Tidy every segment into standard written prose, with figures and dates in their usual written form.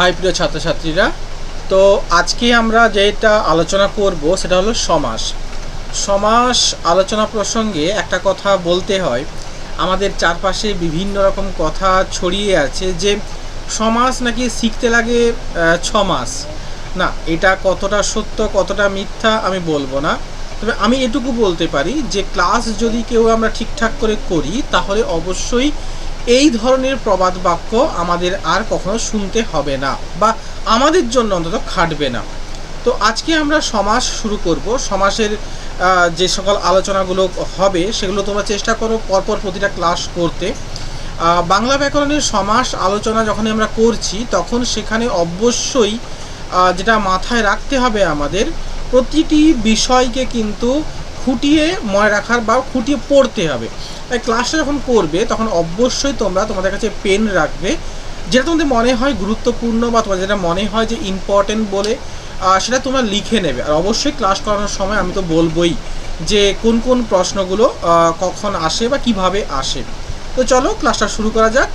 High প্রিয় ছাত্রছাত্রীরা, তো আজকে আমরা যেটা আলোচনা করব সেটা হলো সমাস। সমাস আলোচনা প্রসঙ্গে একটা কথা বলতে হয়, আমাদের চারপাশে বিভিন্ন রকম কথা ছড়িয়ে আছে যে সমাস নাকি শিখতে লাগে 6 মাস। না, এটা কতটা সত্য কতটা মিথ্যা আমি বলবো না, তবে আমি এটুকু বলতে পারি যে ক্লাস যদি কেউ আমরা ঠিকঠাক করে করি তাহলে অবশ্যই এই ধরনের প্রবাদ বাক্য আমাদের আর কখনো শুনতে হবে না, বা আমাদের জন্য অন্তত খাটবে না। তো আজকে আমরা সমাস শুরু করব। সমাসের যে সকল আলোচনাগুলো হবে সেগুলো তোমরা চেষ্টা করো পরপর প্রতিটা ক্লাস করতে। বাংলা ব্যাকরণের সমাস আলোচনা যখন আমরা করছি তখন সেখানে অবশ্যই যেটা মাথায় রাখতে হবে, আমাদের প্রতিটি বিষয়কে কিন্তু খুঁটিয়ে মনে রাখার বা খুঁটিয়ে পড়তে হবে। তাই ক্লাসটা যখন করবে তখন অবশ্যই তোমরা তোমাদের কাছে পেন রাখবে, যেটা তোমাদের মনে হয় গুরুত্বপূর্ণ বা তোমাদের যেটা মনে হয় যে ইম্পর্টেন্ট বলে সেটা তোমরা লিখে নেবে। আর অবশ্যই ক্লাস করানোর সময় আমি তো বলবোই যে কোন কোন প্রশ্নগুলো কখন আসে বা কিভাবে আসে। তো চলো ক্লাসটা শুরু করা যাক।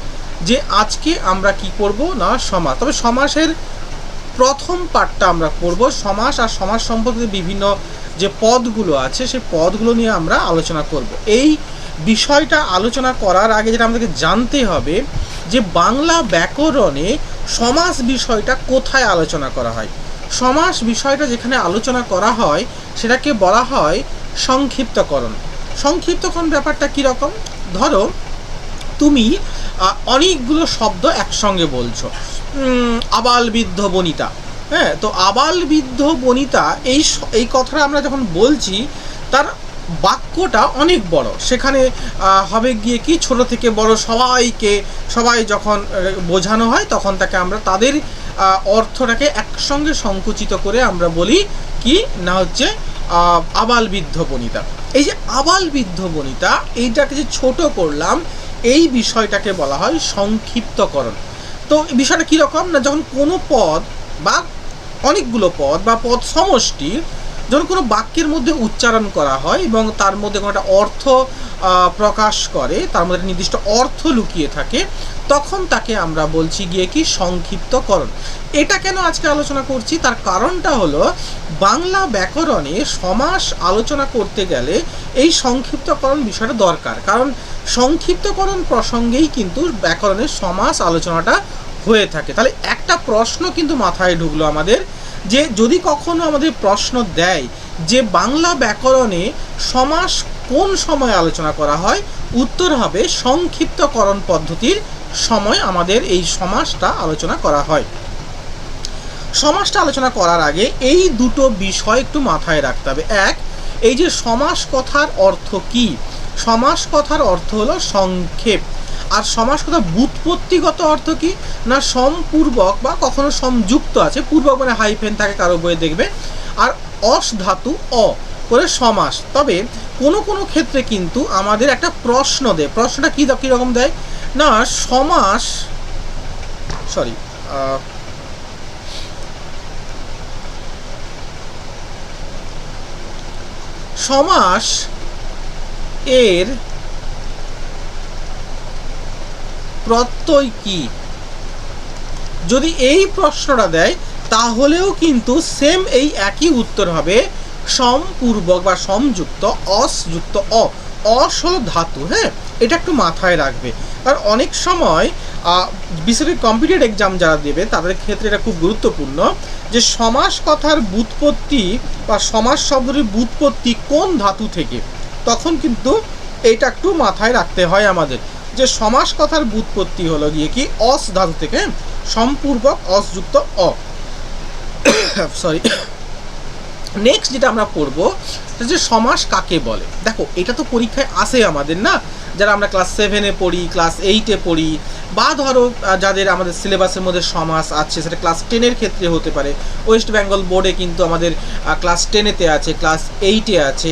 যে আজকে আমরা কি করব না সমাস, তবে সমাসের প্রথম পার্টটা আমরা করব। সমাস আর সমাস সম্পর্কিত বিভিন্ন যে পদগুলো আছে সেই পদগুলো নিয়ে আমরা আলোচনা করব। এই বিষয়টা আলোচনা করার আগে যেটা আমাদেরকে জানতে হবে যে বাংলা ব্যাকরণে সমাস বিষয়টা কোথায় আলোচনা করা হয়। সমাস বিষয়টা যেখানে আলোচনা করা হয় সেটাকে বলা হয় সংক্ষিপ্তকরণ। সংক্ষিপ্তকরণ ব্যাপারটা কীরকম? ধরো তুমি অনেকগুলো শব্দ একসঙ্গে বলছো, আবাল বৃদ্ধ বনিতা। হ্যাঁ, তো আবাল বৃদ্ধ বনিতা এই কথাটা আমরা যখন বলছি তার বাক্যটা অনেক বড়। সেখানে হবে গিয়ে কি ছোট থেকে বড় সবাই যখন বোঝানো হয় তখন তাকে আমরা তাদের অর্থটাকে একসঙ্গে সংকুচিত করে আমরা বলি কি না হচ্ছে আবাল বৃদ্ধ বনিতা। এই যে আবাল বৃদ্ধ বনিতা এইটাকে যে ছোট করলাম, এই বিষয়টাকে বলা হয় সংক্ষিপ্তকরণ। তো বিষয়টা কীরকম না, যখন কোনো পদ বা অনেকগুলো পদ বা পদ সমষ্টি যখন কোনো বাক্যের মধ্যে উচ্চারণ করা হয় এবং তার মধ্যে কোনো একটা অর্থ প্রকাশ করে, তার মধ্যে নির্দিষ্ট অর্থ লুকিয়ে থাকে, তখন তাকে আমরা বলছি গিয়ে কি সংক্ষিপ্তকরণ। এটা কেন আজকে আলোচনা করছি, তার কারণটা হলো বাংলা ব্যাকরণে সমাস আলোচনা করতে গেলে এই সংক্ষিপ্তকরণ বিষয়টা দরকার। কারণ সংক্ষিপ্তকরণ প্রসঙ্গেই কিন্তু ব্যাকরণের সমাস আলোচনাটা হয়ে থাকে। তাহলে একটা প্রশ্ন কিন্তু মাথায় ঢুকলো আমাদের, যে যদি কখনো আমাদের প্রশ্ন দেয় যে বাংলা ব্যাকরণে সমাস কোন সময় আলোচনা করা হয়, উত্তর হবে সংক্ষিপ্তকরণ পদ্ধতির সময় আমাদের এই সমাসটা আলোচনা করা হয়। সমাসটা আলোচনা করার আগে এই দুটো বিষয় একটু মাথায় রাখতে হবে। এক, এই যে সমাস কথার অর্থ কি? সমাস কথার অর্থ হলো সংক্ষেপ। আর সমাস কথা ব্যুৎপত্তিগত অর্থ কি না, সম্পূর্বক বা কখনো সংযুক্ত আছে, পূর্বক মানে হাইফেন থাকে কারো বইয়ে দেখবে, আর অস ধাতু অ করে সমাস। তবে কোনো কোনো ক্ষেত্রে কিন্তু আমাদের একটা প্রশ্ন দেয়। প্রশ্নটা কীরকম দেয় না, সমাস এর প্রত্যয় কি? যদি এই প্রশ্নটা দেয় তাহলেও কিন্তু সেম এই একই উত্তর হবে, সম্পূর্বক বা সমযুক্ত অস যুক্ত অ। অস হলো ধাতু। হ্যাঁ, এটা একটু মাথায় রাখবে। আর অনেক সময় বিশেষ করে কম্পিটিটিভ এক্সাম যারা দেবে তাদের ক্ষেত্রে এটা খুব গুরুত্বপূর্ণ যে সমাস কথার ব্যুৎপত্তি বা সমাস শব্দটির ব্যুৎপত্তি কোন ধাতু থেকে, তখন কিন্তু এইটা একটু মাথায় রাখতে হয় আমাদের, যে সমাস কথার ব্যুৎপত্তি হলো গিয়ে কি অস ধাতু থেকে, সম্পূর্বক অসযুক্ত অ। নেক্সট যেটা আমরা পড়ব যে সমাস কাকে বলে। দেখো এটা তো পরীক্ষায় আসে আমাদের, না যারা আমরা ক্লাস 7-এ পড়ি, ক্লাস 8-এ পড়ি, বা ধরো যাদের আমাদের সিলেবাসের মধ্যে সমাস আছে সেটা ক্লাস 10-এর ক্ষেত্রে হতে পারে। ওয়েস্ট বেঙ্গল বোর্ডে কিন্তু আমাদের ক্লাস 10-এতে আছে, ক্লাস 8-এ আছে।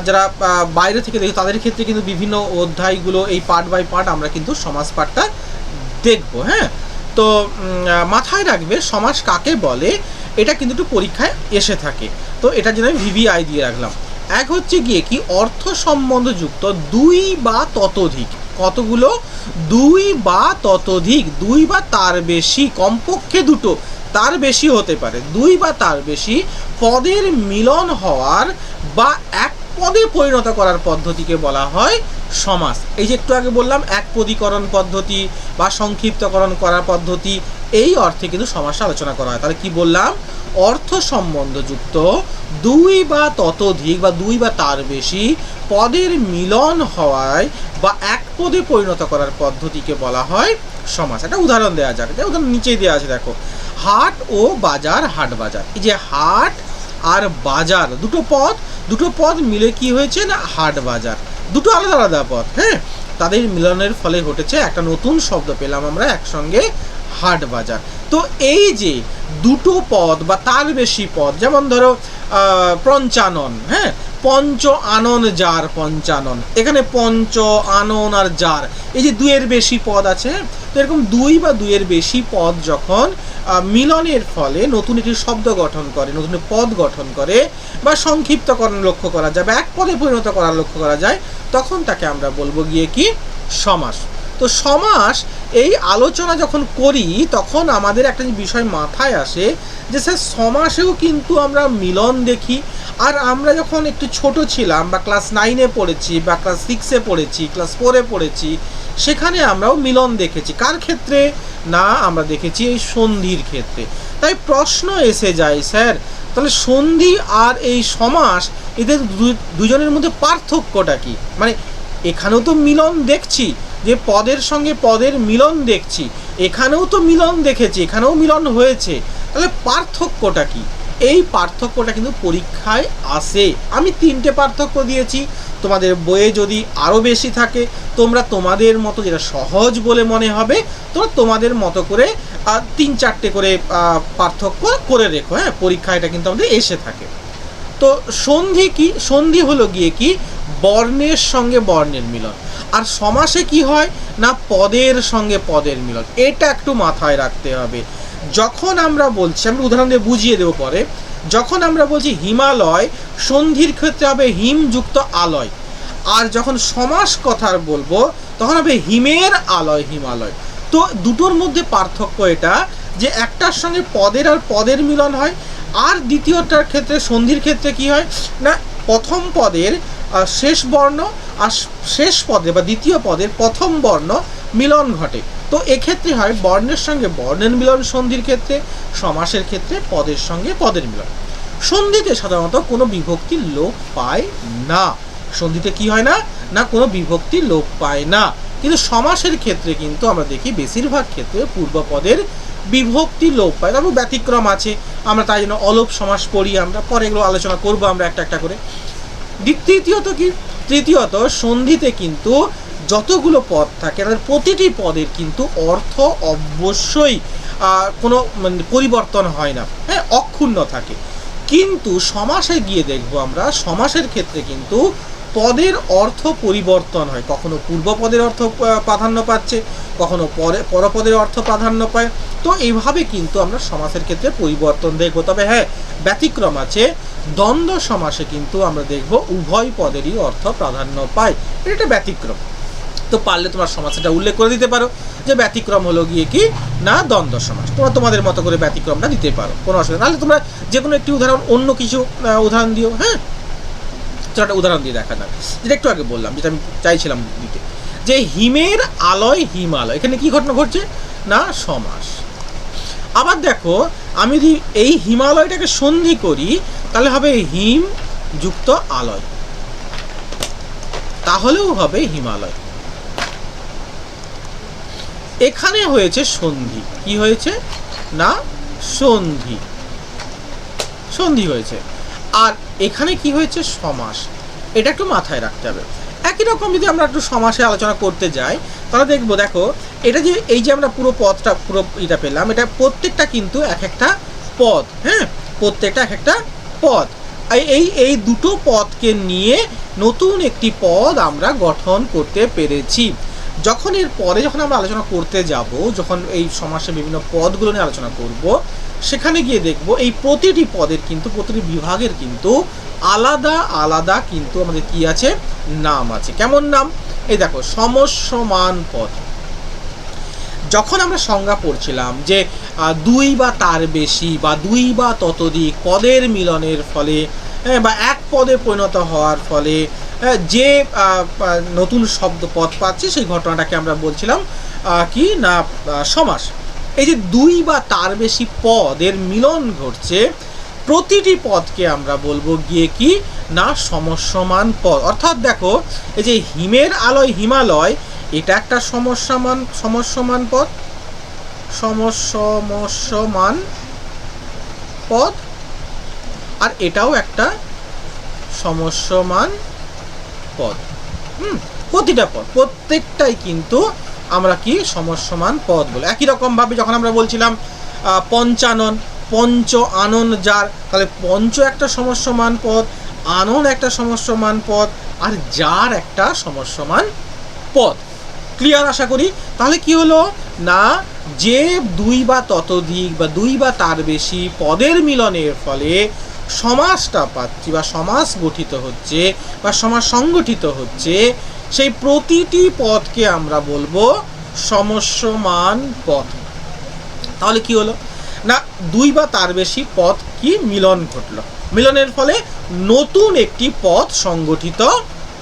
যারা বাইরে থেকে দেখি তাদের ক্ষেত্রে কিন্তু বিভিন্ন অধ্যায়গুলো এই পার্ট বাই পার্ট আমরা কিন্তু সমাস পার্টটা দেখবো। হ্যাঁ, তো মাথায় রাখবে সমাস কাকে বলে, এটা কিন্তু একটু পরীক্ষায় এসে থাকে। তো এটার জন্য আমি ভিভিআই দিয়ে রাখলাম। এক হচ্ছে গিয়ে কি অর্থ সম্বন্ধযুক্ত দুই বা ততোধিক। কতগুলো? দুই বা ততোধিক, দুই বা তার বেশি, কমপক্ষে দুটো, তার বেশি হতে পারে, দুই বা তার বেশি পদের মিলন হওয়ার বা এক পদে পরিণত করার পদ্ধতিকে বলা হয় সমাস। এই যে একটু আগে বললাম একপদীকরণ পদ্ধতি বা সংক্ষিপ্তকরণ করার পদ্ধতি, এই অর্থে কিন্তু সমাস আলোচনা করা হয়। তাহলে কি বললাম? অর্থ সম্বন্ধযুক্ত দুই বা ততোধিক বা দুই বা তার বেশি পদের মিলন হওয়ায় বা এক পদে পরিণত করার পদ্ধতিকে বলা হয় সমাস। একটা উদাহরণ দেওয়া যাক, উদাহরণ নিচেই দেওয়া আছে, দেখো হাট ও বাজার, হাট বাজার। এই যে হাট আর বাজার দুটো পদ মিলে কি হয়েছে না হাট বাজার, দুটো আলাদা আলাদা পদ, হ্যাঁ, তাদের মিলনের ফলে ঘটেছে একটা নতুন শব্দ পেলাম আমরা একসঙ্গে, হাট বাজার। তো এই যে দুটো পদ বা তার বেশি পদ, যেমন ধরো পঞ্চানন, হ্যাঁ, পঞ্চ আনন যার পঞ্চানন, এখানে পঞ্চ আনন আর যার, এই যে দুইয়ের বেশি পদ আছে, তো এরকম দুই বা দুইয়ের বেশি পদ যখন মিলনের ফলে নতুন একটি শব্দ গঠন করে, নতুন পদ গঠন করে বা সংক্ষিপ্তকরণ লক্ষ্য করা যায় বা এক পদে পরিণত করার লক্ষ্য করা যায়, তখন তাকে আমরা বলবো গিয়ে কি? সমাস। তো সমাস এই আলোচনা যখন করি তখন আমাদের একটা বিষয় মাথায় আসে যে স্যার সমাসেও কিন্তু আমরা মিলন দেখি। আর আমরা যখন একটু ছোট ছিলাম বা ক্লাস 9-এ পড়েছি বা ক্লাস 6-এ পড়েছি, ক্লাস 4-এ পড়েছি, সেখানে আমরাও মিলন দেখেছি। কার ক্ষেত্রে? না, আমরা দেখেছি এই সন্ধির ক্ষেত্রে। তাই প্রশ্ন এসে যায়, স্যার তাহলে সন্ধি আর এই সমাস এদের দুজনের মধ্যে পার্থক্যটা কি? মানে এখানেও তো মিলন দেখছি, যে পদের সঙ্গে পদের মিলন দেখছি, এখানেও তো মিলন দেখেছি, এখানেও মিলন হয়েছে, তাহলে পার্থক্যটা কি? এই পার্থক্যটা কিন্তু পরীক্ষায় আসে। আমি 3টে পার্থক্য দিয়েছি, তোমাদের বইয়ে যদি আরও বেশি থাকে তোমরা তোমাদের মতো যেটা সহজ বলে মনে হবে তোমরা তোমাদের মতো করে 3-4টে করে পার্থক্য করে রেখো, হ্যাঁ, পরীক্ষায় এটা কিন্তু আমাদের এসে থাকে। তো সন্ধি কি? সন্ধি হলো গিয়ে কি? বর্ণের সঙ্গে বর্ণের মিলন। আর সমাসে কি হয় না পদের সঙ্গে পদের মিলন। এটা একটু মাথায় রাখতে হবে। যখন আমরা বলছি, আমি উদাহরণ দিয়ে বুঝিয়ে দেবো পরে, যখন আমরা বলছি হিমালয়, সন্ধির ক্ষেত্রে হবে হিম যুক্ত আলয়, আর যখন সমাস কথার বলবো তখন হবে হিমের আলয়, হিমালয়। তো দুটোর মধ্যে পার্থক্য এটা যে একটার সঙ্গে পদের আর পদের মিলন হয়, আর দ্বিতীয়টার ক্ষেত্রে সন্ধির ক্ষেত্রে কি হয় না প্রথম পদের শেষ বর্ণ আর শেষ পদে বা দ্বিতীয় পদের প্রথম বর্ণ মিলন ঘটে। তো এক্ষেত্রে হয় বর্ণের সঙ্গে বর্ণের মিলন সন্ধির ক্ষেত্রে, সমাসের ক্ষেত্রে পদের সঙ্গে পদের মিলন। সন্ধিতে সাধারণত কোনো বিভক্তি লোপ পায় না। সন্ধিতে কি হয় না না কোনো বিভক্তি লোপ পায় না, কিন্তু সমাসের ক্ষেত্রে কিন্তু আমরা দেখি বেশিরভাগ ক্ষেত্রে পূর্বপদের বিভক্তি লোপ পায়। তারপর ব্যতিক্রম আছে, আমরা তাই জন্য অলোপ সমাস পড়ি, আমরা পরে এগুলো আলোচনা করবো আমরা একটা একটা করে। তৃতীয়ত কি? তৃতীয়ত সন্ধিতে কিন্তু যতগুলো পদ থাকে তাদের প্রতিটি পদের কিন্তু অর্থ অবশ্যই কোনো পরিবর্তন হয় না, হ্যাঁ, অক্ষুণ্ণ থাকে। কিন্তু সমাসে গিয়ে দেখবো আমরা সমাসের ক্ষেত্রে কিন্তু পদের অর্থ পরিবর্তন হয়, কখনো পূর্বপদের অর্থ প্রাধান্য পাচ্ছে, কখনো পরপদের অর্থ প্রাধান্য পায়। তো এইভাবে কিন্তু আমরা সমাসের ক্ষেত্রে পরিবর্তন দেখব। তবে হ্যাঁ, ব্যতিক্রম আছে, দ্বন্দ্ব সমাসে কিন্তু আমরা দেখব উভয় পদেরই অর্থ প্রাধান্য পায়, এটা ব্যতিক্রম। তো পারলে তোমার সমাসটা উল্লেখ করে দিতে পারো যে ব্যতিক্রম হলো গিয়ে কি না দ্বন্দ্ব সমাস। তোমরা তোমাদের মতো করে ব্যতিক্রমটা দিতে পারো, কোনো অসুবিধা। নাহলে তোমরা যে কোনো একটি উদাহরণ, অন্য কিছু উদাহরণ দিও, হ্যাঁ। একটা উদাহরণ দিয়ে দেখা যাক, যেটা একটু আগে বললাম, যেটা আমি চাইছিলাম দিতে, যে হিমের আলয় হিমালয়, এখানে কি ঘটনা ঘটছে না সমাস। আবার দেখো আমি যদি এই হিমালয়টাকে সন্ধি করি তাহলে হবে হিম যুক্ত আলয়, তাহলেও হবে হিমালয়। এখানে হয়েছে সন্ধি, কি হয়েছে না সন্ধি, সন্ধি হয়েছে। আর এখানে কি হয়েছে সমাস, এটা একটু মাথায় রাখতে হবে। একই রকম যদি আমরা একটু সমাসে আলোচনা করতে যাই তাহলে দেখবো, দেখো এটা যে এই যে আমরা পুরো পদটা পুরো এটা পেলাম, এটা প্রত্যেকটা কিন্তু এক একটা পদ, হ্যাঁ, প্রত্যেকটা এক একটা পদ। এই দুটো পদকে নিয়ে নতুন একটি পদ আমরা গঠন করতে পেরেছি। যখন এর পরে যখন আমরা আলোচনা করতে যাব, যখন এই সমাসের বিভিন্ন পদগুলো নিয়ে আলোচনা করব, সেখানে গিয়ে দেখব এই প্রতিটি পদের কিন্তু প্রতিটি বিভাগের কিন্তু আলাদা আলাদা কিন্তু আমাদের কি আছে, নাম আছে। কেমন নাম? এই দেখো, সমসমান পদ। যখন আমরা সংজ্ঞা পড়ছিলাম যে দুই বা তার বেশি বা দুই বা ততোধিক পদের মিলনের ফলে বা এক পদে পরিণত হওয়ার ফলে যে নতুন শব্দ পদ পাচ্ছি, সেই ঘটনাটাকে আমরা বলছিলাম কি না, সমাস। এই যে দুই বা তার বেশি পদের মিলন ঘটছে, প্রতিটি পদকে আমরা বলবো গিয়ে কি না, সমসমান পদ। অর্থাৎ দেখো, এই যে হিমের আলয় হিমালয়, এটা একটা সমসমান পদ, সমসমান পদ, আর এটাও একটা সমসমান পদ। প্রতিটা পদ, প্রত্যেকটাই কিন্তু আমরা কি সমসমান পদ বলে। একই রকম ভাবে যখন আমরা বলছিলাম পঞ্চানন, পঞ্চ আনন যার, তাহলে পঞ্চ একটা সমসমান পদ, আনন একটা সমসমান পদ, আর যার একটা সমসমান পদ। ক্লিয়ার আশা করি। তাহলে কি হলো না, যে দুই বা ততোধিক বা দুই বা তার বেশি পদের মিলনের ফলে সমাসটা পাচ্ছি বা সমাস গঠিত হচ্ছে বা সমাস সংগঠিত হচ্ছে, সেই প্রতিটি পদকে আমরা বলবো সমসমান পদ। তাহলে কি হলো না, দুই বা তার বেশি পদ কি মিলন ঘটলো, মিলনের ফলে নতুন একটি পদ সংগঠিত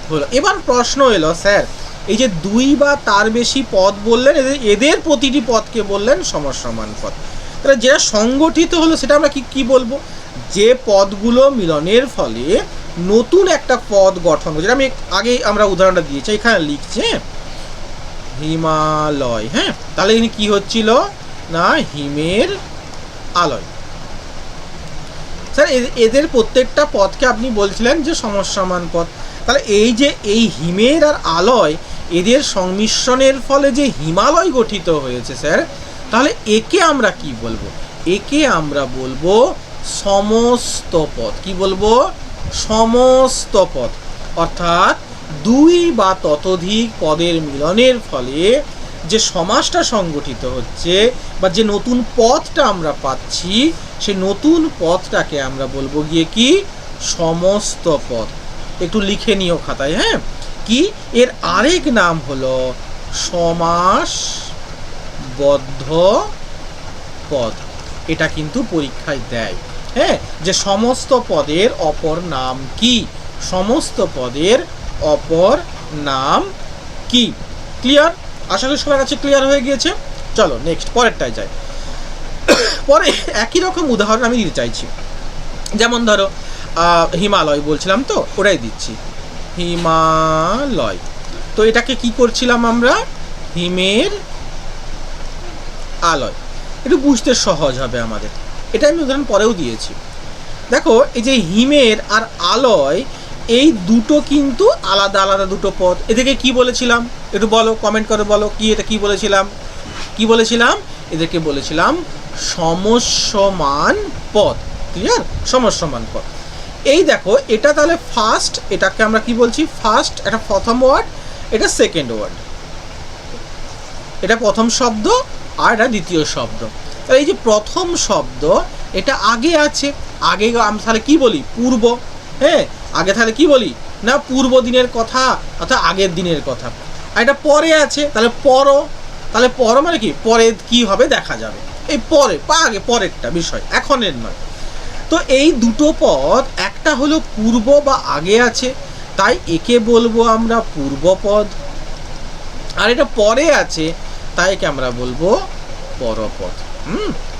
হলো। এবার প্রশ্ন এলো, স্যার এই যে দুই বা তার বেশি পদ বললেন, এদের প্রতিটি পদকে বললেন সমসমান পদ, তাহলে যেটা সংগঠিত হলো সেটা আমরা কি বলবো? যে পদগুলো মিলনের ফলে নতুন একটা পদ গঠন, যেটা আমি আগেই আমরা উদাহরণটা দিয়েছি, এখানে লিখছে হিমালয়। হ্যাঁ, তাহলে এখানে কি হচ্ছিল না, হিমের আলয়। স্যার এদের প্রত্যেকটা পদকে আপনি বলছিলেন যে সমসমান পদ, তাহলে এই যে এই হিমের আর আলয়, এদের সংমিশ্রণের ফলে যে হিমালয় গঠিত হয়েছে স্যার, তাহলে একে আমরা কি বলবো? একে আমরা বলবো সমস্ত পদ। কি বলবো? সমস্ত পদ। অর্থাৎ দুই বা ততোধিক পদের মিলনের ফলে যে সমাসটা সংগঠিত হচ্ছে বা যে নতুন পদটা আমরা পাচ্ছি, সেই নতুন পদটাকে আমরা বলবো গিয়ে কি সমস্ত পদ। একটু লিখে নিও খাতায়। হ্যাঁ, কি এর আরেক নাম হলো সমাসবদ্ধ পদ। এটা কিন্তু পরীক্ষায় দেয়। হ্যাঁ, যে সমস্ত পদের অপর নাম কি, সমস্ত পদের অপর নাম কি। ক্লিয়ার? আশা করি সবার কাছে ক্লিয়ার হয়ে গিয়েছে। চলো নেক্সট, পরেরটায় যাই। পরে একই রকম উদাহরণ আমি দিতে চাইছি। যেমন ধরো হিমালয় বলছিলাম, তো ওটাই দিচ্ছি, হিমালয়। তো এটাকে কি করছিলাম আমরা, হিমের আলয়। একটু বুঝতে সহজ হবে আমাদের, এটা আমি উদাহরণ পরেও দিয়েছি। দেখো, এই যে হিমের আর আলয়, এই দুটো কিন্তু আলাদা আলাদা দুটো পদ। এদেরকে কি বলেছিলাম একটু বলো, কমেন্ট করে বলো, কি এটা কি বলেছিলাম? কি বলেছিলাম? এদেরকে বলেছিলাম সমসমান পদ। ক্লিয়ার? সমসমান পদ। এই দেখো, এটা তাহলে ফার্স্ট, এটাকে আমরা কি বলছি, ফার্স্ট, এটা প্রথম ওয়ার্ড, এটা সেকেন্ড ওয়ার্ড, এটা প্রথম শব্দ আর এটা দ্বিতীয় শব্দ। তাহলে এই যে প্রথম শব্দ, এটা আগে আছে, আগে আমরা তাহলে কি বলি, পূর্ব। হ্যাঁ, আগে তাহলে কি বলি না, পূর্ব দিনের কথা অর্থাৎ আগের দিনের কথা। আর এটা পরে আছে, তাহলে পর। তাহলে পর মানে কি, পরে কি হবে দেখা যাবে, এই পরে আগে, পরেরটা বিষয়, এখনের নয়। তো এই দুটো পদ, একটা হলো পূর্ব বা আগে আছে, তাই একে বলবো আমরা পূর্বপদ, আর এটা পরে আছে, তাই একে আমরা বলবো পরপদ।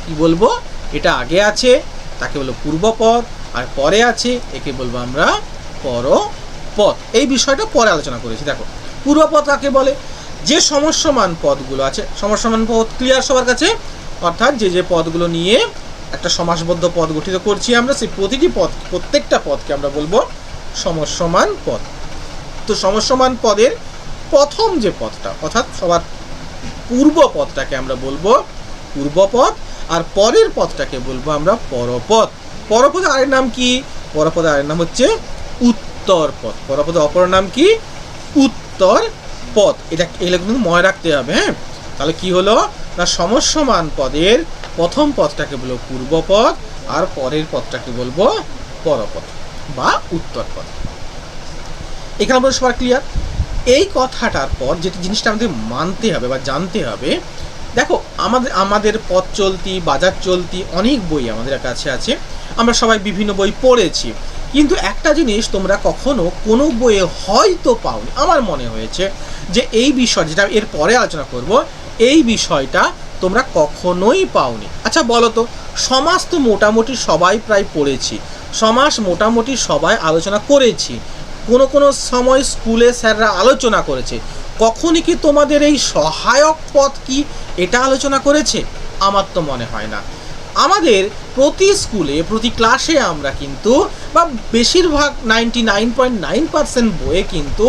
কি বলবো, এটা আগে আছে তাকে বলবো পূর্বপদ, আর পরে আছে একে বলবো আমরা পরপদ। এই বিষয়টা পরে আলোচনা করেছি। দেখো, পূর্বপদ কাকে বলে? যে সমসমান পদগুলো আছে, সমসমান পদ ক্লিয়ার সবার কাছে? অর্থাৎ যে যে পদগুলো নিয়ে একটা সমাসবদ্ধ পদ গঠিত করছি আমরা, সেই প্রতিটি পদ, প্রত্যেকটা পদকে আমরা বলবো সমসমান পদ। তো সমসমান পদের প্রথম যে পদটা, অর্থাৎ সবার পূর্ব পদটাকে আমরা বলবো পূর্বপদ, আর পরের পদটাকে বলবো আমরা পরপদ। পরপদের আরেক নাম কি? পরপদের আরেক নাম হচ্ছে উত্তর পদ। পরপদের অপর নাম কি? উত্তর পদ। এটা এগুলো কিন্তু মনে রাখতে হবে। হ্যাঁ, তাহলে কি হলো না, সমসমান পদের প্রথম পদটাকে বলবো পূর্বপদ, আর পরের পদটাকে বলবো পরপদ। বা উত্তরপদ। এখানে আমাদের সবার ক্লিয়ার? এই কথাটার পর যেটা জিনিসটা আমাদের মানতে হবে বা জানতে হবে, দেখো আমাদের পথ চলতি, বাজার চলতি অনেক বই আমাদের কাছে আছে, আমরা সবাই বিভিন্ন বই পড়েছি, কিন্তু একটা জিনিস তোমরা কখনো কোনো বইয়ে হয়তো পাওনি, আমার মনে হয়েছে যে এই বিষয় যেটা এর পরে আলোচনা করব, এই বিষয়টা তোমরা কখনোই পাওনি। আচ্ছা বলো তো, সমাজ তো মোটামুটি সবাই প্রায় পড়েছি, সমাজ মোটামুটি সবাই আলোচনা করেছি, কোনো কোনো সময় স্কুলে স্যাররা আলোচনা করেছে, কখনই কি তোমাদের এই সহায়ক পদ কি এটা আলোচনা করেছে? আমার তো মনে হয় না। আমাদের প্রতি স্কুলে প্রতি ক্লাসে আমরা কিন্তু বা বেশিরভাগ 99.9% বইয়ে কিন্তু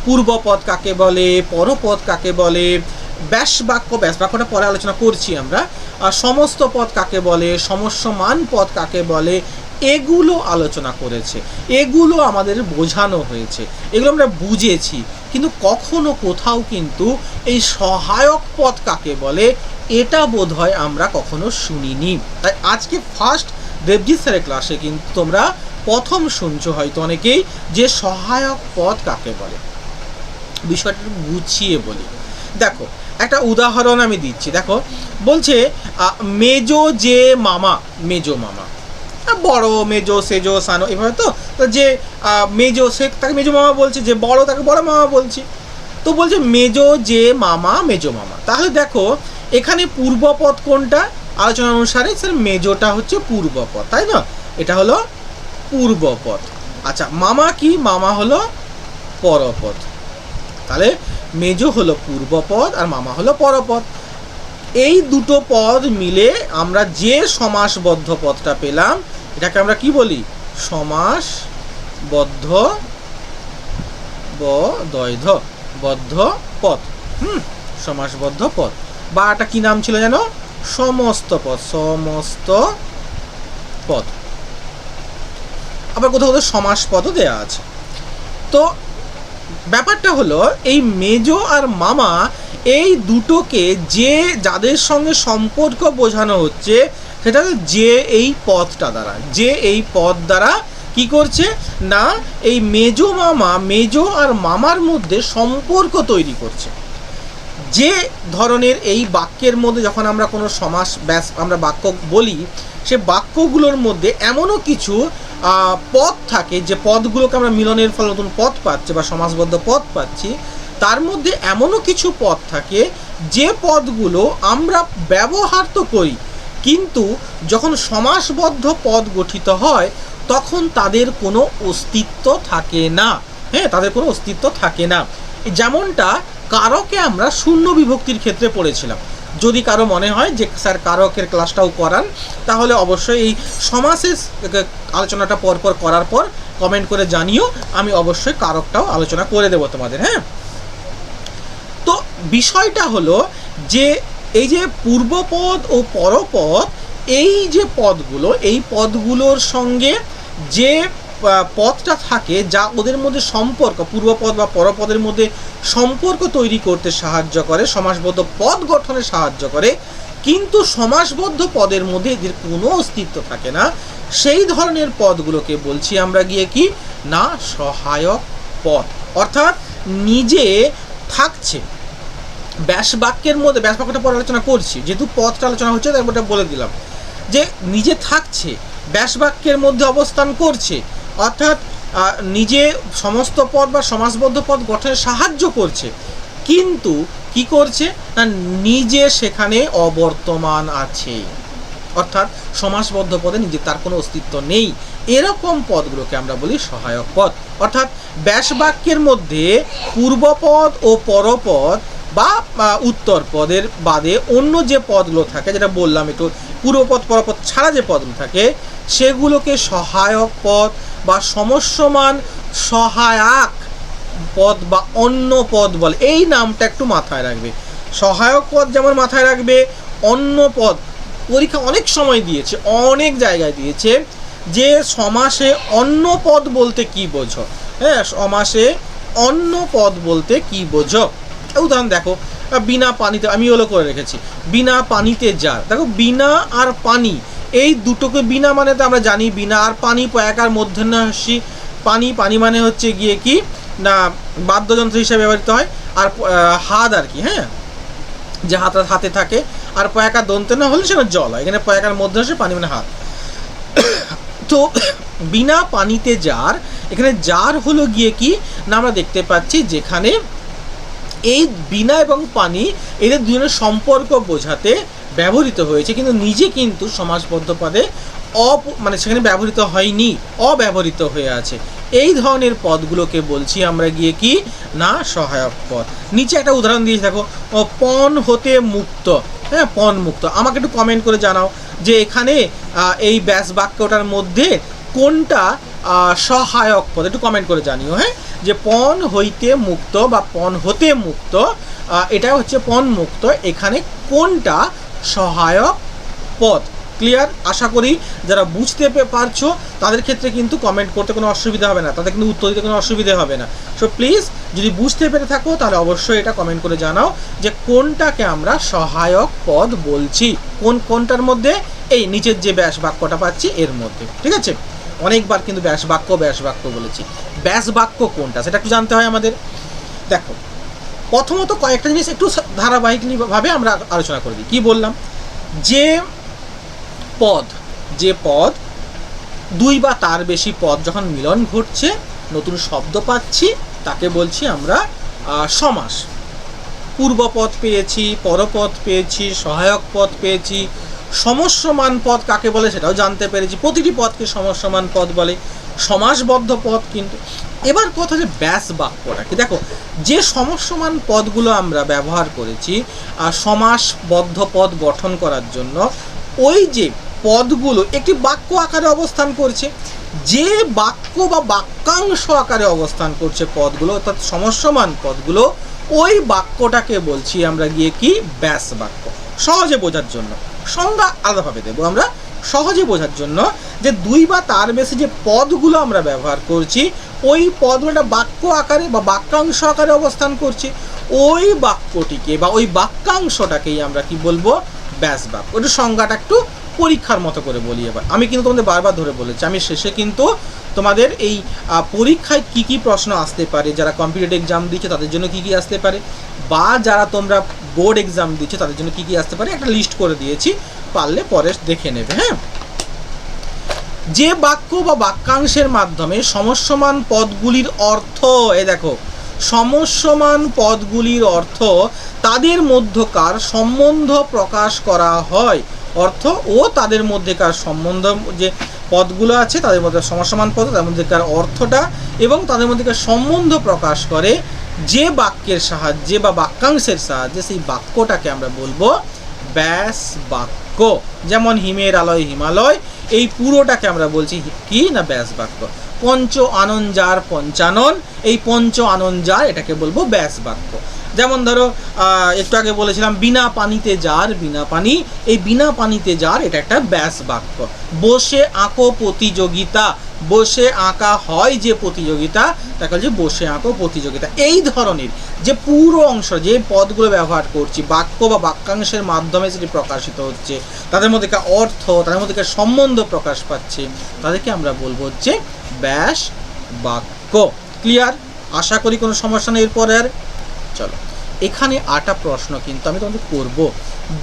পূর্বপদ কাকে বলে, পরপদ কাকে বলে, ব্যাসবাক্যটা পরে আলোচনা করছি আমরা, সমস্ত পদ কাকে বলে, সমস্যমান পদ কাকে বলে, এগুলো আলোচনা করেছে, এগুলো আমাদের বোঝানো হয়েছে, এগুলো আমরা বুঝেছি, কিন্তু কখনো কোথাও কিন্তু এই সহায়ক পদ কাকে বলে এটা বোধহয় আমরা কখনো শুনিনি। তাই আজকে ফার্স্ট দেবজিৎ স্যারের ক্লাসে কিন্তু তোমরা প্রথম শুনছো হয়তো অনেকেই যে সহায়ক পদ কাকে বলে। বিষয়টা গুছিয়ে বলি, দেখো একটা উদাহরণ আমি দিচ্ছি। দেখো বলছে মেজো যে মামা, মেজো মামা, বড় মেজো সেজো সানো, এভাবে তো যে মেজো সে তাকে মেজো মামা বলছে, যে বড় তাকে বড় মামা বলছি, তো বলছে মেজো যে মামা, মেজো মামা। তাহলে দেখো এখানে পূর্বপদ কোনটা? আলোচনা অনুসারে স্যার মেজোটা হচ্ছে পূর্বপদ, তাই না? এটা হলো পূর্বপদ। আচ্ছা মামা কি? মামা হলো পরপদ। তাহলে মেজো হলো পূর্বপদ আর মামা হলো পরপদ। এই দুটো পদ মিলে আমরা যে সমাসবদ্ধ পদটা পেলাম এটাকে আমরা কি বলি? সমাসবদ্ধ বদ্ধ পদ। সমাসবদ্ধ পদ, বা এটা কি নাম ছিল যেন? সমস্ত পদ, সমস্ত পদ। আবার কোথাও কোথাও সমাস পদও দেওয়া আছে। তো ব্যাপারটা হলো এই মেজো আর মামা এই দুটোকে যে যাদের সঙ্গে সম্পর্ক বোঝানো হচ্ছে সেটা যে এই পদটা দ্বারা, যে এই পদ দ্বারা কি করছে না এই মেজো মামা, মেজো আর মামার মধ্যে সম্পর্ক তৈরি করছে। যে ধরনের এই বাক্যের মধ্যে যখন আমরা কোনো সমাস আমরা বাক্য বলি, সে বাক্যগুলোর মধ্যে এমনও কিছু পদ থাকে যে পদগুলোকে আমরা মিলনের ফলে নতুন পদ পাচ্ছি বা সমাসবদ্ধ পদ পাচ্ছি, তার মধ্যে এমনও কিছু পদ থাকে যে পদগুলো আমরা ব্যবহার তো করি, কিন্তু যখন সমাসবদ্ধ পদ গঠিত হয় তখন তাদের কোনো অস্তিত্ব থাকে না। হ্যাঁ, তাদের কোনো অস্তিত্ব থাকে না। যেমনটা কারকে আমরা শূন্য বিভক্তির ক্ষেত্রে পড়েছিলাম। যদি কারো মনে হয় যে স্যার কারকের ক্লাসটাও করান, তাহলে অবশ্যই এই সমাসের আলোচনাটা পরপর করার পর কমেন্ট করে জানিও, আমি অবশ্যই কারকটাও আলোচনা করে দেবো তোমাদের। হ্যাঁ, তো বিষয়টা হলো যে এই যে পূর্বপদ ও পরপদ, এই যে পদগুলো, এই পদগুলোর সঙ্গে যে পদটা থাকে যা ওদের মধ্যে সম্পর্ক, পূর্বপদ বা পরপদের মধ্যে সম্পর্ক তৈরি করতে সাহায্য করে, সমাসবদ্ধ পদ গঠনে সাহায্য করে, কিন্তু সমাসবদ্ধ পদের মধ্যে এদের কোনো অস্তিত্ব থাকে না, সেই ধরনের পদগুলোকে বলছি আমরা গিয়ে কি না সহায়ক পদ। অর্থাৎ নিজে থাকছে, ব্যাসবাক্যের মধ্যে, ব্যাসবাক্যটা পরে আলোচনা করছি, যেহেতু পদটা আলোচনা হচ্ছে তাই ওটা বলে দিলাম, যে নিজে থাকছে, ব্যাসবাক্যের মধ্যে অবস্থান করছে, অর্থাৎ নিজে সমস্ত পদ বা সমাসবদ্ধ পদ গঠনে সাহায্য করছে, কিন্তু কি করছে না নিজে সেখানে অবর্তমান আছে, অর্থাৎ সমাসবদ্ধ পদে নিজে তার কোনো অস্তিত্ব নেই। এরকম পদগুলোকে আমরা বলি সহায়ক পদ। অর্থাৎ ব্যাসবাক্যের মধ্যে পূর্বপদ ও পরপদ বা উত্তর পদের বাদে অন্য যে পদগুলো থাকে, যেটা বললাম একটু পূর্বপদ পরপদ ছাড়া যে পদগুলো থাকে, সেগুলোকে সহায়ক পদ বা সমস্যমান সহায়ক পদ বা অন্য পদ বলে। এই নামটা একটু মাথায় রাখবে। সহায়ক পদ যেমন মাথায় রাখবে, অন্য পদ পরীক্ষা অনেক সময় দিয়েছে, অনেক জায়গায় দিয়েছে যে সমাসে অন্য পদ বলতে কি বোঝো। হ্যাঁ, সমাসে অন্য পদ বলতে কি বোঝো। উদাহরণ দেখো, বিনা পানিতে, আমি ওগুলো করে রেখেছি, বিনা পানিতে যার। দেখো বিনা আর পানি এই দুটোকে বিনা মানে তো আমরা জানি বিনা, আর পানি পয়াকার মূর্ধন্যাসী পানি, পানি মানে হচ্ছে গিয়ে কি না বাদ্যযন্ত্র হিসেবে ব্যবহৃত হয়, আর হাত আর কি, হ্যাঁ, যে হাতে থাকে, আর পয়াকার দন্তে না হলে সেটা জল হয়, এখানে পয়াকার মধ্যে পানি মানে হাত। তো বিনা পানিতে জার, এখানে জার হলো গিয়ে কি না আমরা দেখতে পাচ্ছি যেখানে এই বিনা এবং পানি এদের দুজনের সম্পর্ক বোঝাতে ব্যবহৃত হয়েছে, কিন্তু নিজে কিন্তু সমাসবদ্ধ পদে মানে সেখানে ব্যবহৃত হয়নি, অব্যবহৃত হয়ে আছে। এই ধরনের পদগুলোকে বলছি আমরা গিয়ে কি না সহায়ক পদ। নিচে একটা উদাহরণ দিয়েছি দেখো, পণ হতে মুক্ত, হ্যাঁ, পণ মুক্ত। আমাকে একটু কমেন্ট করে জানাও যে এখানে এই ব্যাস বাক্যটার মধ্যে কোনটা সহায়ক পদ, একটু কমেন্ট করে জানিও, হ্যাঁ, যে পণ হইতে মুক্ত বা পণ হতে মুক্ত, এটা হচ্ছে পণ মুক্ত, এখানে কোনটা সহায়ক পদ। ক্লিয়ার? আশা করি যারা বুঝতে পারছো তাদের ক্ষেত্রে কিন্তু কমেন্ট করতে কোনো অসুবিধা হবে না, তাদের কিন্তু উত্তর দিতে কোনো অসুবিধা হবে না। সো প্লিজ যদি বুঝতে পেরে থাকো তাহলে অবশ্যই এটা কমেন্ট করে জানাও যে কোনটাকে আমরা সহায়ক পদ বলছি, কোনটার মধ্যে, এই নিচের যে ব্যাস বাক্যটা পাচ্ছি এর মধ্যে। ঠিক আছে, অনেকবার কিন্তু ব্যাস বাক্য বলেছি, ব্যাস বাক্য কোনটা সেটা একটু জানতে হয় আমাদের। দেখো, প্রথমত কয়েকটা জিনিস একটু ধারাবাহিকভাবে আমরা আলোচনা করে দিই। কি বললাম, যে পদ দুই বা তার বেশি পদ যখন মিলন ঘটছে, নতুন শব্দ পাচ্ছি, তাকে বলছি আমরা সমাস। পূর্বপদ পেয়েছি, পরপদ পেয়েছি, সহায়ক পদ পেয়েছি, সমস্যমান পদ কাকে বলে সেটাও জানতে পেরেছি, প্রতিটি পদকে সমস্যমান পদ বলে, সমাসবদ্ধ পদ। কিন্তু এবার কথা যে ব্যাস বাক্যটা কি, দেখো যে সমস্যমান পদগুলো আমরা ব্যবহার করেছি সমাসবদ্ধ পদ গঠন করার জন্য, ওই যে পদগুলো একটি বাক্য আকারে অবস্থান করছে, যে বাক্য বা বাক্যাংশ আকারে অবস্থান করছে পদগুলো, অর্থাৎ সমস্যমান পদগুলো, ওই বাক্যটাকে বলছি আমরা গিয়ে কি ব্যাস বাক্য। সহজে বোঝার জন্য সংজ্ঞা আলাদাভাবে দেবো আমরা, সহজে বোঝার জন্য যে দুই বা তার বেশি যে পদগুলো আমরা ব্যবহার করছি, ওই পদগুলোটা বাক্য আকারে বা বাক্যাংশ আকারে অবস্থান করছে, ওই বাক্যটিকে বা ওই বাক্যাংশটাকেই আমরা কি বলবো ব্যাস বাক্য। ওটা সংজ্ঞাটা একটু পরীক্ষার মতো করে বলি। এবার আমি কিন্তু তোমাদের বারবার ধরে বলেছি, আমি শেষে কিন্তু তোমাদের এই পরীক্ষায় কি কি প্রশ্ন আসতে পারে, যারা কম্পিটিটিভ এক্সাম দিচ্ছে তাদের জন্য কি কি আসতে পারে, বা যারা তোমরা বোর্ড এক্সাম দিচ্ছে তাদের জন্য কি কি আসতে পারে, একটা লিস্ট করে দিয়েছি, পারলে পরে দেখে নেবে। হ্যাঁ, যে বাক্য বা বাক্যাংশের মাধ্যমে সমস্যমান পদগুলির অর্থ, এ দেখো সমস্যমান পদগুলির অর্থ তাদের মধ্যকার সম্বন্ধ প্রকাশ করা হয়, অর্থ ও তাদের মধ্যেকার সম্বন্ধ, যে পদগুলো আছে তাদের মধ্যে সমস্যমান পদ, তাদের মধ্যেকার অর্থটা এবং তাদের মধ্যেকার সম্বন্ধ প্রকাশ করে যে বাক্যের সাহায্যে বা বাক্যাংশের সাহায্যে, সেই বাক্যটাকে আমরা বলবো ব্যাস বাক্য। যেমন হিমের আলোয় হিমালয়, এই পুরোটাকে আমরা বলছি কি না ব্যাস বাক্য। পঞ্চ আনন যার পঞ্চানন, এই পঞ্চ আনন যার, এটাকে বলবো ব্যাস বাক্য। যেমন ধরো একটু আগে বলেছিলাম বিনা পানিতে যার, বিনা পানি, এই বিনা পানিতে যার এটা একটা ব্যাস বাক্য। বসে আঁকো প্রতিযোগিতা, বসে আঁকা হয় যে প্রতিযোগিতা, তাকে বলছে বসে আঁকো প্রতিযোগিতা। এই ধরনের যে পুরো অংশ, যে পদগুলো ব্যবহার করছি বাক্য বা বাক্যাংশের মাধ্যমে সেটি প্রকাশিত হচ্ছে, তাদের মধ্যেকার অর্থ, তাদের মধ্যেকার সম্বন্ধ প্রকাশ পাচ্ছে, তাদেরকে আমরা বলবো হচ্ছে ব্যাস বাক্য। ক্লিয়ার? আশা করি কোনো সমস্যা নেই। এরপরে আর চলো, এখানে 8টা প্রশ্ন কিন্তু আমি তোমাদের করব।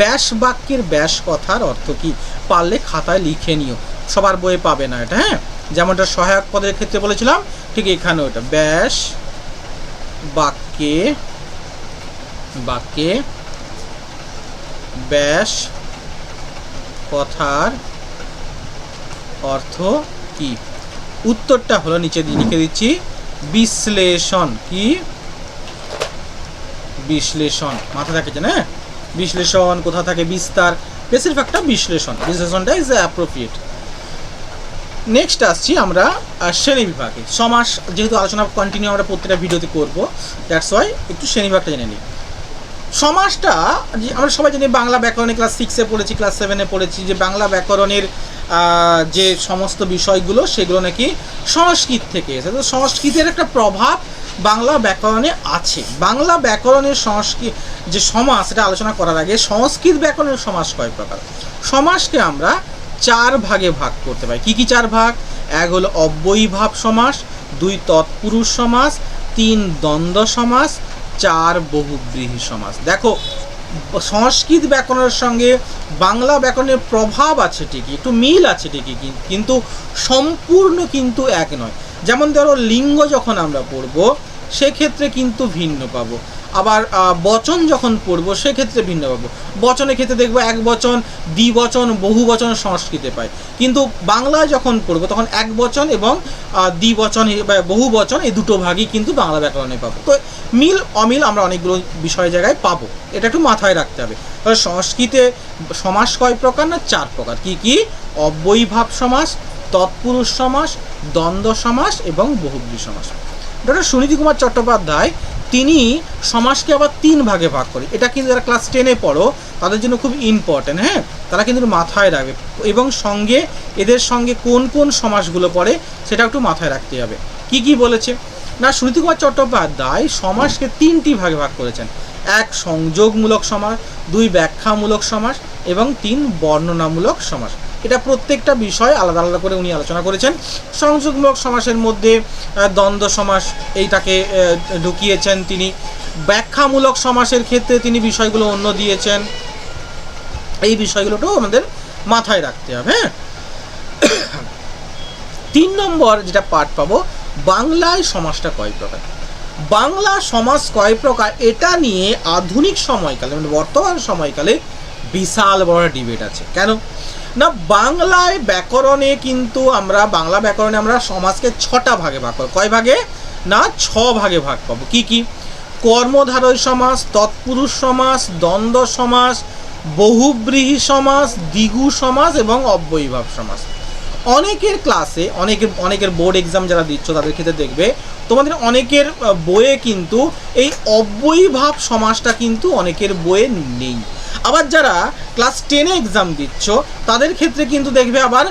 ব্যাস বাক্যের ব্যাস কথার অর্থ কি, পারলে খাতায় লিখে নিও, সবার বইয়ে পাবে না এটা। হ্যাঁ, যেমনটা সহায়ক পদের ক্ষেত্রে বলেছিলাম, ঠিক এখানে ওটা ব্যাস বাক্যে ব্যাস কথার অর্থ কি। উত্তরটা হলো নিচে লিখে দিচ্ছি, বিশ্লেষণ। কি বিশ্লেষণ, মাথা থাকে না, বিশ্লেষণ কোথা থাকে, বিস্তার, বেশিরভাগটা বিশ্লেষণটা ইজ অ্যাপ্রোপ্রিয়েট। নেক্সট আসছি আমরা শ্রেণী বিভাগে। সমাস যেহেতু আলোচনা কন্টিনিউ আমরা প্রত্যেকটা ভিডিওতে করবো, দ্যাটস ওয়াই একটু শ্রেণী বিভাগটা জেনে নিই। সমাসটা আমরা সবাই জানি, বাংলা ব্যাকরণে ক্লাস 6-এ পড়েছি, ক্লাস 7-এ পড়েছি, যে বাংলা ব্যাকরণের যে সমস্ত বিষয়গুলো সেগুলো নাকি সংস্কৃত থেকে এসে, তো সংস্কৃতের একটা প্রভাব বাংলা ব্যাকরণে আছে। বাংলা ব্যাকরণের সংস্কৃত যে সমাস, সেটা আলোচনা করার আগে সংস্কৃত ব্যাকরণের সমাস কয় প্রকার। সমাসকে আমরা চার ভাগে ভাগ করতে পারি। কি কি চার ভাগ? এক হলো অব্যয়ীভাব সমাস, 2 তৎপুরুষ সমাস, 3 দ্বন্দ্ব সমাস, 4 বহুব্রীহি সমাস। দেখো সংস্কৃত ব্যাকরণের সঙ্গে বাংলা ব্যাকরণের প্রভাব আছে ঠিকই, একটু মিল আছে ঠিকই, কিন্তু সম্পূর্ণ কিন্তু এক নয়। যেমন ধরো লিঙ্গ যখন আমরা পড়ব সেক্ষেত্রে কিন্তু ভিন্ন পাবো, আবার বচন যখন পড়বো সেক্ষেত্রে ভিন্ন পাবো। বচনের ক্ষেত্রে দেখবো এক বচন, দ্বিবচন, বহু বচন সংস্কৃতে পাই, কিন্তু বাংলায় যখন পড়বো তখন এক বচন এবং দ্বিবচন বা বহু বচন এই দুটো ভাগই কিন্তু বাংলা ব্যাকরণে পাবো। তো মিল অমিল আমরা অনেকগুলো বিষয় জায়গায় পাবো, এটা একটু মাথায় রাখতে হবে। তাহলে সংস্কৃতে সমাস কয় প্রকার? না 4 প্রকার। কি কি? অব্যয়ীভাব সমাস, তৎপুরুষ সমাস, দ্বন্দ্ব সমাস এবং বহুব্রীহি সমাস। ডক্টর সুনীতি কুমার চট্টোপাধ্যায় তিনি সমাসকে আবার 3 ভাগে ভাগ করে। এটা কিন্তু যারা ক্লাস 10-এ পড়ো তাদের জন্য খুব ইম্পর্টেন্ট, হ্যাঁ, তারা কিন্তু মাথায় রাখবে, এবং সঙ্গে এদের সঙ্গে কোন কোন সমাসগুলো পড়ে সেটা একটু মাথায় রাখতে হবে। কি কি বলেছে না, সুনীতি কুমার চট্টোপাধ্যায় সমাসকে 3টি ভাগে ভাগ করেছেন। 1 সংযোগমূলক সমাস, 2 ব্যাখ্যামূলক সমাস এবং 3 বর্ণনামূলক সমাস। এটা প্রত্যেকটা বিষয় আলাদা আলাদা করে উনি আলোচনা করেছেন। সংযোগমূলক সমাসের মধ্যে দ্বন্দ্ব সমাস এইটাকে ঢুকিয়েছেন তিনি। ব্যাখ্যামূলক সমাসের ক্ষেত্রে তিনি বিষয়গুলো অন্য দিয়েছেন। এই বিষয়গুলোটাও আমাদের মাথায় রাখতে হবে, হ্যাঁ। 3 নম্বর যেটা পাঠ পাবো, বাংলায় সমাসটা কয় প্রকার। বাংলা সমাস কয় প্রকার এটা নিয়ে আধুনিক সময়কালে মানে বর্তমান সময়কালে বিশাল বড় ডিবেট আছে। কেন না, বাংলায় ব্যাকরণে কিন্তু বাংলা ব্যাকরণে আমরা সমাজকে 6টা ভাগে ভাগ করব। কয় ভাগে? না 6 ভাগে ভাগ পাবো। কি কি? কর্মধারয় সমাস, তৎপুরুষ সমাস, দ্বন্দ্ব সমাস, বহুব্রীহি সমাস, দ্বিগু সমাস এবং অব্যয়ীভাব সমাস। অনেকের ক্লাসে অনেকের বোর্ড এক্সাম যারা দিচ্ছ তাদের ক্ষেত্রে দেখবে তোমাদের অনেকের বইয়ে কিন্তু এই অব্যয়ীভাব সমাসটা কিন্তু অনেকের বইয়ে নেই। আবার যারা ক্লাস 10-এ এক্সাম দিচ্ছ তাদের ক্ষেত্রে কিন্তু দেখবে আবার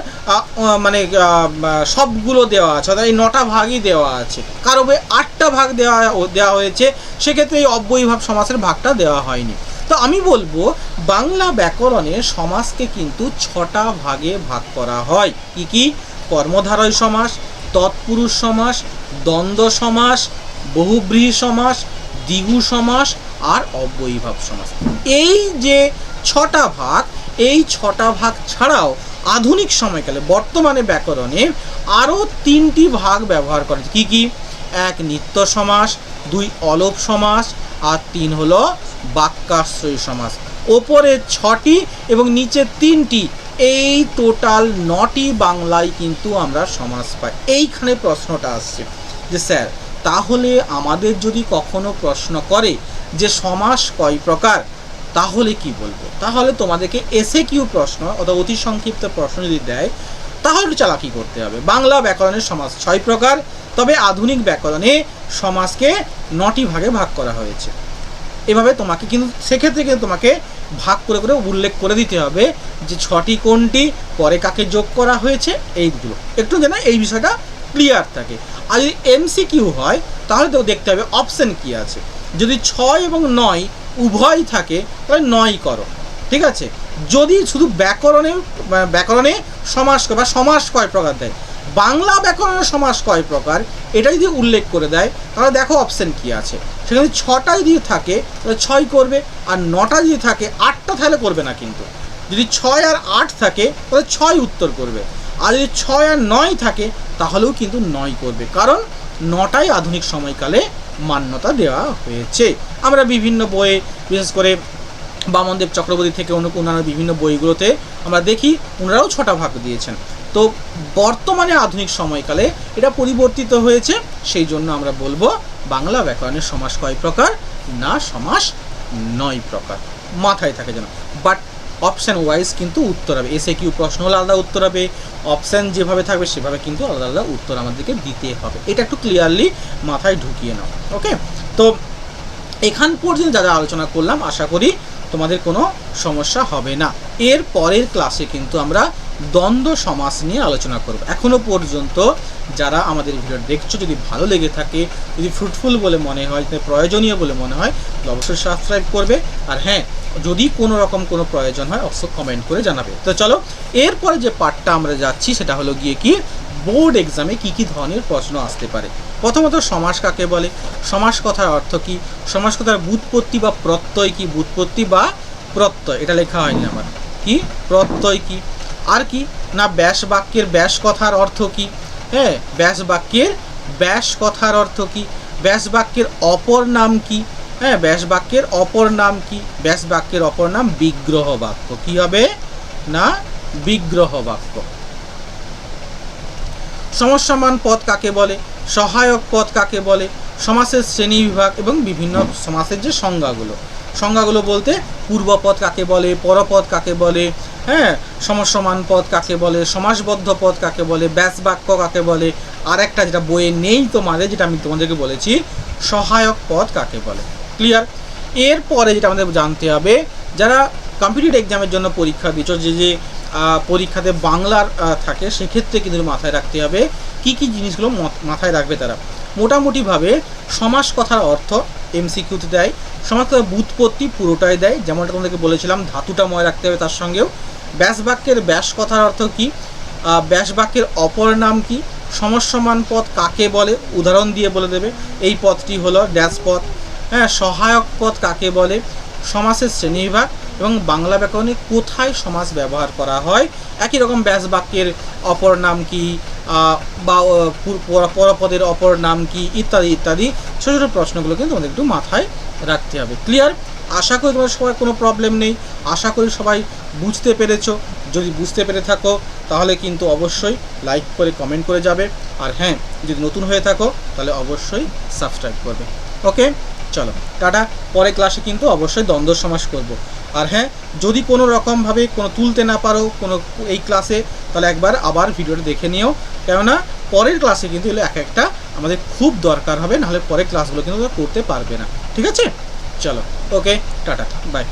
সবগুলো দেওয়া আছে, অর্থাৎ এই 9টা ভাগই দেওয়া আছে। কারো বই 8টা ভাগ দেওয়া হয়েছে, সেক্ষেত্রে এই অব্যয়ীভাব সমাসের ভাগটা দেওয়া হয়নি। তো আমি বলবো বাংলা ব্যাকরণে সমাসকে কিন্তু 6টা ভাগে ভাগ করা হয়। কি কি? কর্মধারয় সমাস, তৎপুরুষ সমাস, দ্বন্দ্ব সমাস, বহুব্রীহি সমাস, দ্বিগু সমাস আর অব্যয়ীভাব সমাস। এই যে 6টা ভাগ, এই 6টা ভাগ ছাড়াও আধুনিক সময়কালে বর্তমানে ব্যাকরণে আরও 3টি ভাগ ব্যবহার করে। কি কি? 1 নিত্য সমাস, 2 অলোপ সমাস আর 3 হলো বাক্যাশ্রয়ী সমাস। ওপরে 6টি এবং নিচে 3টি, এই টোটাল 9টি বাংলায় কিন্তু আমরা সমাস পাই। এইখানে প্রশ্নটা আসছে যে স্যার তাহলে আমাদের যদি কখনো প্রশ্ন করে যে সমাস কয় প্রকার তাহলে কি বলবো? তাহলে তোমাদেরকে এসএকিউ প্রশ্ন অথবা অতি সংক্ষিপ্ত প্রশ্ন যদি দেয় তাহলে চালাকি করতে হবে। বাংলা ব্যাকরণের সমাস 6 প্রকার, তবে আধুনিক ব্যাকরণে সমাসকে 9টি ভাগে ভাগ করা হয়েছে। এভাবে তোমাকে কিন্তু সেক্ষেত্রে কিন্তু তোমাকে ভাগ করে করে উল্লেখ করে দিতে হবে যে 6টি কোনটি, পরে কাকে যোগ করা হয়েছে, এইগুলো একটু যেন এই বিষয়টা ক্লিয়ার থাকে। আর যদি এমসিকিউ হয় তাহলে তো দেখতে হবে অপশান কি আছে। যদি 6 এবং 9 উভয় থাকে তাহলে 9 করো, ঠিক আছে। যদি শুধু ব্যাকরণে সমাস বা সমাস কয় প্রকার দেয়, বাংলা ব্যাকরণের সমাস কয় প্রকার এটা যদি উল্লেখ করে দেয় তাহলে দেখো অপশান কি আছে। সেখানে 6টা যদি থাকে তাহলে 6 করবে, আর 9টা যদি থাকে 8টা তাহলে করবে না। কিন্তু যদি 6 আর 8 থাকে তাহলে 6 উত্তর করবে, আর যদি 6 আর 9 থাকে তাহলেও কিন্তু 9 করবে, কারণ 9টাই আধুনিক সময়কালে মান্যতা দেওয়া হয়েছে। আমরা বিভিন্ন বইয়ে বিশেষ করে বামনদেব চক্রবর্তী থেকে অন্যান্য বিভিন্ন বইগুলোতে আমরা দেখি ওনারাও 6টা ভাগ দিয়েছেন। তো বর্তমানে আধুনিক সময়কালে এটা পরিবর্তিত হয়েছে, সেই জন্য আমরা বলবো বাংলা ব্যাকরণের সমাস কয় প্রকার? না সমাস 9 প্রকার। মাথায় থাকে যেন। বাট অপশান ওয়াইজ কিন্তু উত্তর হবে। এসএকিউ প্রশ্ন হলে আলাদা উত্তর হবে, অপশান যেভাবে থাকবে সেভাবে কিন্তু আলাদা আলাদা উত্তর আমাদেরকে দিতে হবে। এটা একটু ক্লিয়ারলি মাথায় ঢুকিয়ে নাও। ওকে, তো এখান পর্যন্ত যা যা আলোচনা করলাম আশা করি তোমাদের কোনো সমস্যা হবে না। এর পরের ক্লাসে কিন্তু আমরা দ্বন্দ্ব সমাস নিয়ে আলোচনা করব। এখনও পর্যন্ত যারা আমাদের ভিডিও দেখছো, যদি ভালো লেগে থাকে, যদি ফ্রুটফুল বলে মনে হয়, প্রয়োজনীয় বলে মনে হয়, অবশ্যই সাবস্ক্রাইব করবে। আর হ্যাঁ, যদি কোনো রকম কোনো প্রয়োজন হয় অবশ্যই কমেন্ট করে জানাবে। তো চলো এরপরে যে পার্টটা আমরা যাচ্ছি সেটা হলো গিয়ে কি বোর্ড এক্সামে কি কি ধরনের প্রশ্ন আসতে পারে। প্রথমত সমাস কাকে বলে, সমাস কথার অর্থ কি, সমাস কথার ব্যুৎপত্তি বা প্রত্যয় কি, ব্যুৎপত্তি বা প্রত্যয়, এটা লেখা হয়নি আমার, কি প্রত্যয় কি, আর কি না ব্যাস বাক্যের ব্যাস কথার অর্থ কি, হ্যাঁ ব্যাস বাক্যের ব্যাস কথার অর্থ কি, ব্যাস বাক্যের অপর নাম কি, হ্যাঁ ব্যাস বাক্যের অপর নাম কি, ব্যাস বাক্যের অপর নাম বিগ্রহ বাক্য, কি হবে না বিগ্রহ বাক্য। সমস্যামান পদ কাকে বলে, সহায়ক পদ কাকে বলে, সমাসের শ্রেণী বিভাগ এবং বিভিন্ন সমাসের যে সংজ্ঞাগুলো বলতে পূর্বপদ কাকে বলে, পরপদ কাকে বলে, হ্যাঁ সমস্যমান পদ কাকে বলে, সমাসবদ্ধ পদ কাকে বলে, ব্যাস বাক্য কাকে বলে, আর একটা যেটা বইয়ে নেই তোমাদের, যেটা আমি তোমাদেরকে বলেছি সহায়ক পদ কাকে বলে। ক্লিয়ার? এরপরে যেটা আমাদের জানতে হবে, যারা কম্পিটিটিভ এক্সামের জন্য পরীক্ষা দিচ্ছ, যে পরীক্ষাতে বাংলার থাকে, সেক্ষেত্রে কিন্তু মাথায় রাখতে হবে কি কি জিনিসগুলো মাথায় রাখবে তারা। মোটামুটিভাবে সমাস কথার অর্থ এমসিকিউতে দেয়, সমাস কথার ব্যুৎপত্তি পুরোটাই দেয়, যেমনটা তোমাদেরকে বলেছিলাম ধাতুটা মনে রাখতে হবে তার সঙ্গেও। ব্যাস বাক্যের ব্যাস কথার অর্থ কি, ব্যাস বাক্যের অপর নাম কি, সমস্যমান পদ কাকে বলে উদাহরণ দিয়ে বলে দেবে, এই পদটি হলো ড্যাশ পদ, হ্যাঁ সহায়ক পদ কাকে বলে, সমাসের শ্রেণীবিভাগ এবং বাংলা ব্যাকরণে কোথায় সমাস ব্যবহার করা হয়, একই রকম ব্যাস বাক্যের অপর নাম কি বা পরপদের অপর নাম কি ইত্যাদি ইত্যাদি ছোটো ছোটো প্রশ্নগুলো কিন্তু তোমাদের একটু মাথায় রাখতে হবে। ক্লিয়ার? আশা করি তোমাদের সবাই কোনো প্রবলেম নেই, আশা করি সবাই বুঝতে পেরেছো। যদি বুঝতে পেরে থাকো তাহলে কিন্তু অবশ্যই লাইক করে কমেন্ট করে যাবে, আর হ্যাঁ যদি নতুন হয়ে থাকো তাহলে অবশ্যই সাবস্ক্রাইব করবে। ওকে চলো টাটা, পরে ক্লাসে কিন্তু অবশ্যই দ্বন্দ্ব সমাস করব। আর হ্যাঁ যদি কোনো রকমভাবে কোনো তুলতে না পারো কোনো এই ক্লাসে, তাহলে একবার আবার ভিডিওটা দেখে নিও, কেননা পরের ক্লাসে কিন্তু এগুলো এক একটা আমাদের খুব দরকার হবে, নাহলে পরের ক্লাসগুলো কিন্তু করতে পারবে না। ঠিক আছে চলো ওকে টাটা বাই।